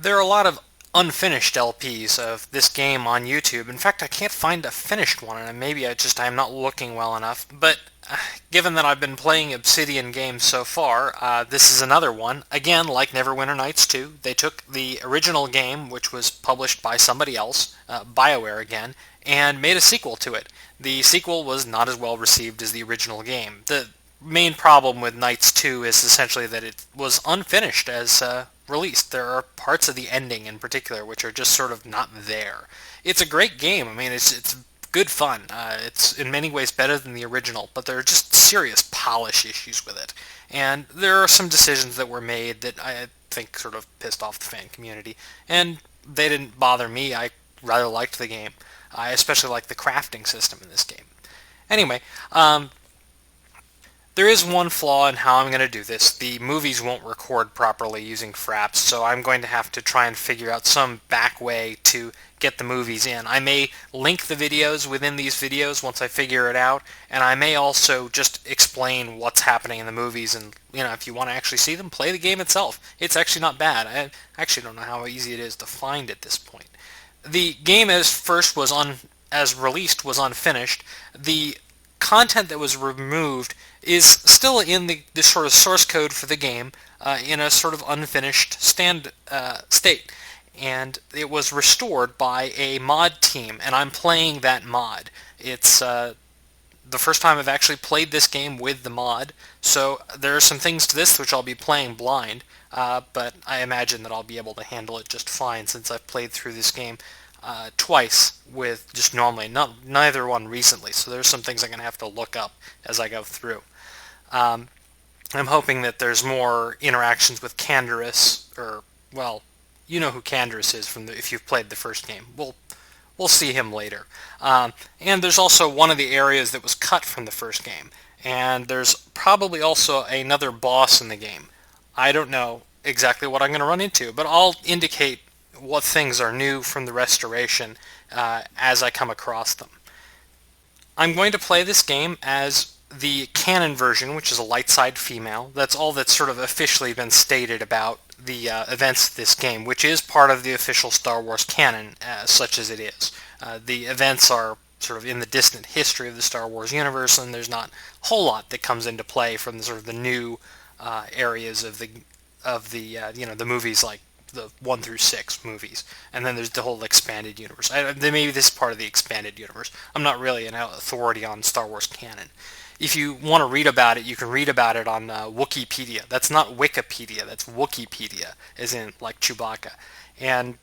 There are a lot of unfinished LPs of this game on YouTube. In fact, I can't find a finished one, and maybe I'm not looking well enough. But given that I've been playing Obsidian games so far, this is another one. Again, like Neverwinter Nights 2, they took the original game, which was published by somebody else, BioWare again, and made a sequel to it. The sequel was not as well received as the original game. The main problem with Nights 2 is essentially that it was unfinished as released. There are parts of the ending in particular which are just sort of not there. It's a great game. I mean, it's good fun. It's in many ways better than the original, but there are just serious polish issues with it. And there are some decisions that were made that I think sort of pissed off the fan community. And they didn't bother me. I rather liked the game. I especially like the crafting system in this game. Anyway, there is one flaw in how I'm going to do this. The movies won't record properly using Fraps, so I'm going to have to try and figure out some back way to get the movies in. I may link the videos within these videos once I figure it out, and I may also just explain what's happening in the movies, and if you want to actually see them, play the game itself. It's actually not bad. I actually don't know how easy it is to find at this point. The game as released was unfinished. The content that was removed is still in the sort of source code for the game in a sort of unfinished state. And it was restored by a mod team, and I'm playing that mod. It's the first time I've actually played this game with the mod, so there are some things to this which I'll be playing blind, but I imagine that I'll be able to handle it just fine since I've played through this game twice with just normally, neither one recently, so there's some things I'm going to have to look up as I go through. I'm hoping that there's more interactions with Canderous, or, well, you know who Canderous is if you've played the first game. We'll see him later. And there's also one of the areas that was cut from the first game, and there's probably also another boss in the game. I don't know exactly what I'm going to run into, but I'll indicate what things are new from the restoration as I come across them. I'm going to play this game as the canon version, which is a light side female. That's all that's sort of officially been stated about the events of this game, which is part of the official Star Wars canon, such as it is. The events are sort of in the distant history of the Star Wars universe, and there's not a whole lot that comes into play from the sort of the new areas of the movies, like the 1 through 6 movies, and then there's the whole expanded universe. Maybe this is part of the expanded universe. I'm not really an authority on Star Wars canon. If you want to read about it, you can read about it on Wikipedia. That's not Wikipedia, that's Wikipedia, as in like Chewbacca. And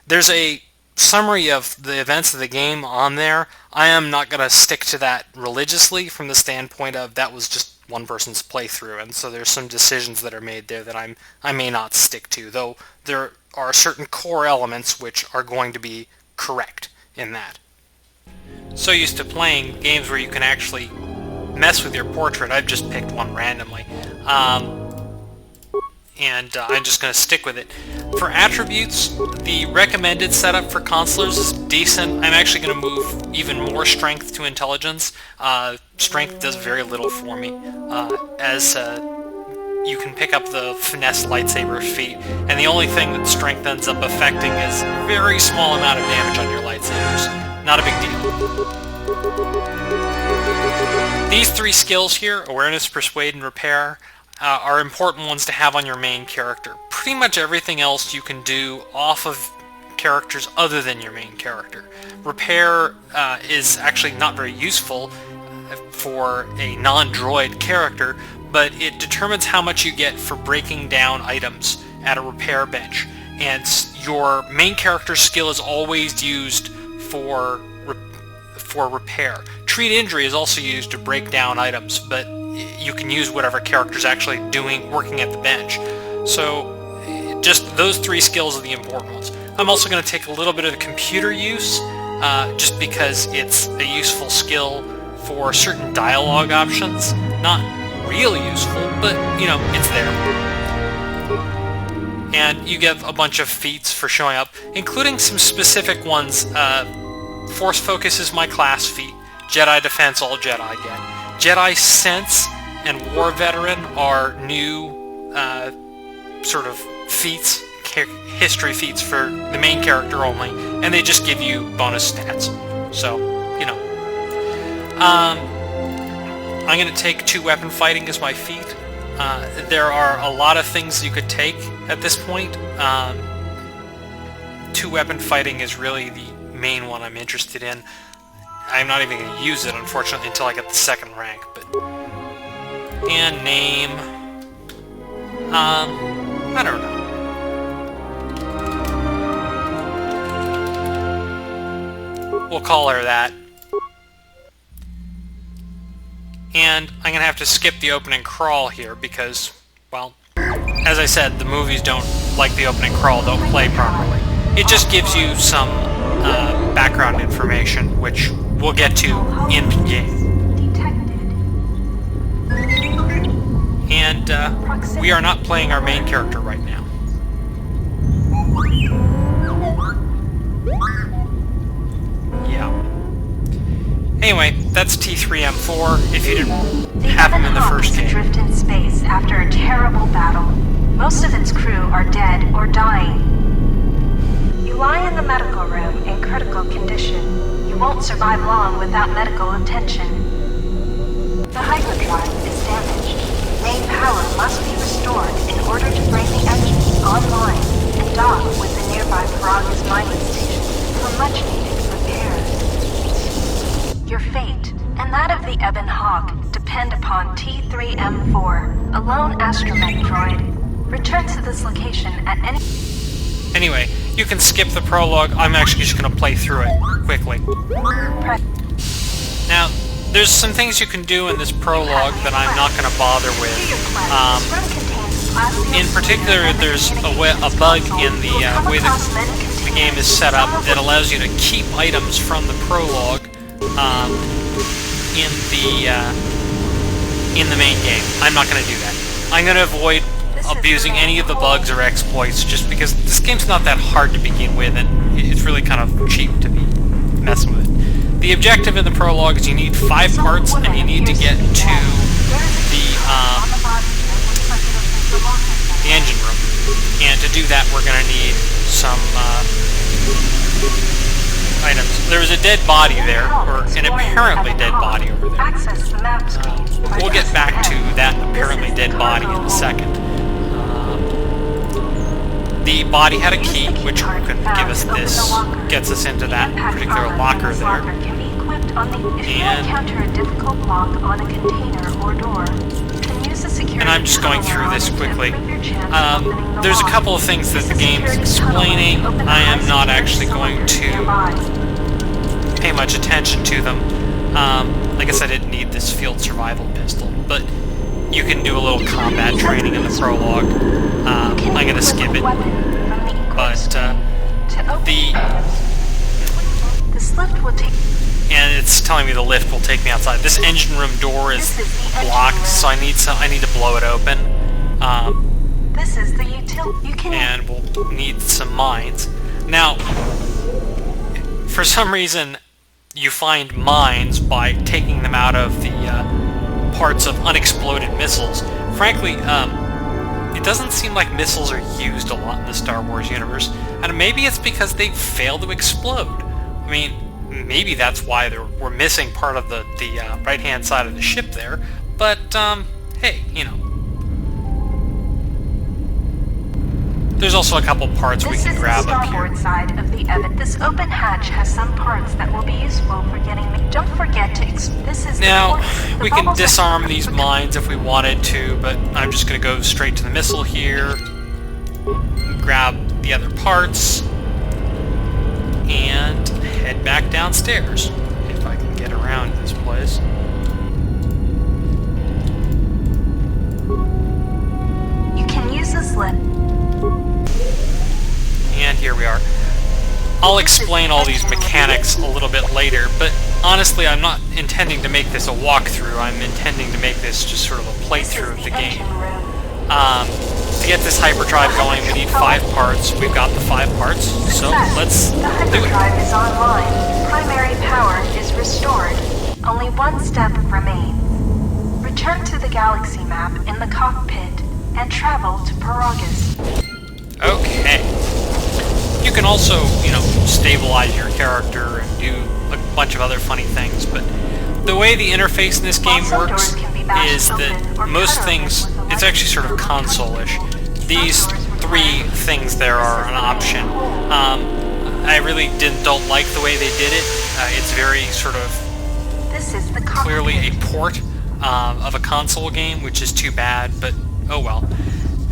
there's a summary of the events of the game on there. I am not going to stick to that religiously from the standpoint of that was just one person's playthrough, and so there's some decisions that are made there that I may not stick to, though there are certain core elements which are going to be correct in that. So used to playing games where you can actually mess with your portrait, I've just picked one randomly, and I'm just going to stick with it. For attributes, the recommended setup for consulars is decent. I'm actually going to move even more strength to intelligence. Strength does very little for me, as you can pick up the finesse lightsaber feat, and the only thing that strength ends up affecting is a very small amount of damage on your lightsabers. Not a big deal. These three skills here, awareness, persuade, and repair, are important ones to have on your main character. Pretty much everything else you can do off of characters other than your main character. Repair is actually not very useful for a non-droid character, but it determines how much you get for breaking down items at a repair bench. And your main character's skill is always used for repair. Treat injury is also used to break down items, but you can use whatever character's actually working at the bench. So just those three skills are the important ones. I'm also going to take a little bit of computer use, just because it's a useful skill for certain dialogue options. Not really useful, but it's there. And you get a bunch of feats for showing up, including some specific ones. Force Focus is my class feat. Jedi Defense, all Jedi get. Jedi Sense and War Veteran are new sort of feats, history feats for the main character only, and they just give you bonus stats. So, you know. I'm going to take 2 weapon fighting as my feat. There are a lot of things you could take at this point. 2 weapon fighting is really the main one I'm interested in. I'm not even going to use it, unfortunately, until I get the 2nd rank. But and name... I don't know. We'll call her that. And I'm going to have to skip the opening crawl here because, well, as I said, the movies don't, like the opening crawl, don't play properly. It just gives you some background information, which we'll get to in-game. And we are not playing our main character right now. Yeah. Anyway, that's T3M4, if you didn't have him in the first game. Adrift in space after a terrible battle. Most of its crew are dead or dying. You lie in the medical room in critical condition. You won't survive long without medical attention. The hyperdrive is damaged. Main power must be restored in order to bring the engines online and dock with the nearby Prologue mining station for much-needed repairs. Your fate, and that of the Ebon Hawk, depend upon T3M4, a lone astromech droid. Return to this location at any... Anyway, you can skip the prologue. I'm actually just going to play through it quickly. Now, there's some things you can do in this prologue that I'm not going to bother with. In particular, there's a bug in the way that the game is set up that allows you to keep items from the prologue in the main game. I'm not going to do that. I'm going to avoid abusing any of the bugs or exploits just because this game's not that hard to begin with and it's really kind of cheap to be messing with it. The objective in the prologue is you need 5 parts and you need to get to the engine room. And to do that we're going to need some items. There's a dead body there, or an apparently dead body over there. We'll get back to that apparently dead body in a second. The body had a key, which could give us this, gets us into that particular locker there. And I'm just going through this quickly. There's a couple of things that the game's explaining. I am not actually going to pay much attention to them. I guess I didn't need this field survival pistol, but you can do a little combat training in the prologue. I'm going to skip it, but and it's telling me the lift will take me outside. This engine room door is blocked, so I need to blow it open. This is the utility. And we'll need some mines. Now, for some reason, you find mines by taking them out of the parts of unexploded missiles. Frankly, it doesn't seem like missiles are used a lot in the Star Wars universe, and maybe it's because they fail to explode. I mean, maybe that's why we're missing part of the right-hand side of the ship there, but, hey, you know. There's also a couple parts we can grab up here. Side of the this open hatch has some parts that will be useful for getting... Don't forget to... This is now, we can disarm these mines if we wanted to, but I'm just going to go straight to the missile here, grab the other parts, and head back downstairs, if I can get around this place. You can use this lift. And here we are. I'll explain all these mechanics a little bit later, but honestly I'm not intending to make this a walkthrough. I'm intending to make this just sort of a playthrough of the game. To get this hyperdrive going, we need 5 parts. We've got the 5 parts, so let's do it. The hyperdrive is online. Primary power is restored. Only one step remains. Return to the galaxy map in the cockpit and travel to Prologue. Okay. can also, you know, stabilize your character and do a bunch of other funny things, but the way the interface in this game works is that most things, it's actually sort of console-ish. These three things there are an option. I really don't like the way they did it. It's very sort of clearly a port of a console game, which is too bad, but oh well.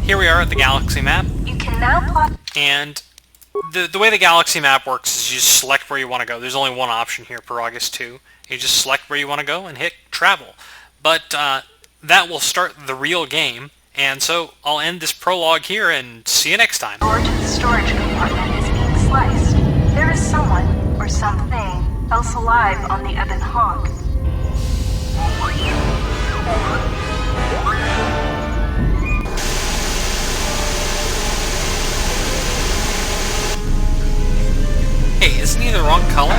Here we are at the galaxy map, You can now plot. and the way the galaxy map works is you just select where you want to go. There's only one option here, Prologue 2. You just select where you want to go and hit travel. But that will start the real game, and so I'll end this prologue here and see you next time. Door to the storage compartment is being sliced. There is someone, or something, else alive on the Ebon Hawk. Hey, isn't he the wrong color?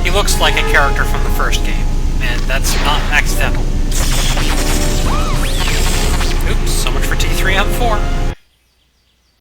He looks like a character from the first game, and that's not accidental. Oops, so much for T3M4.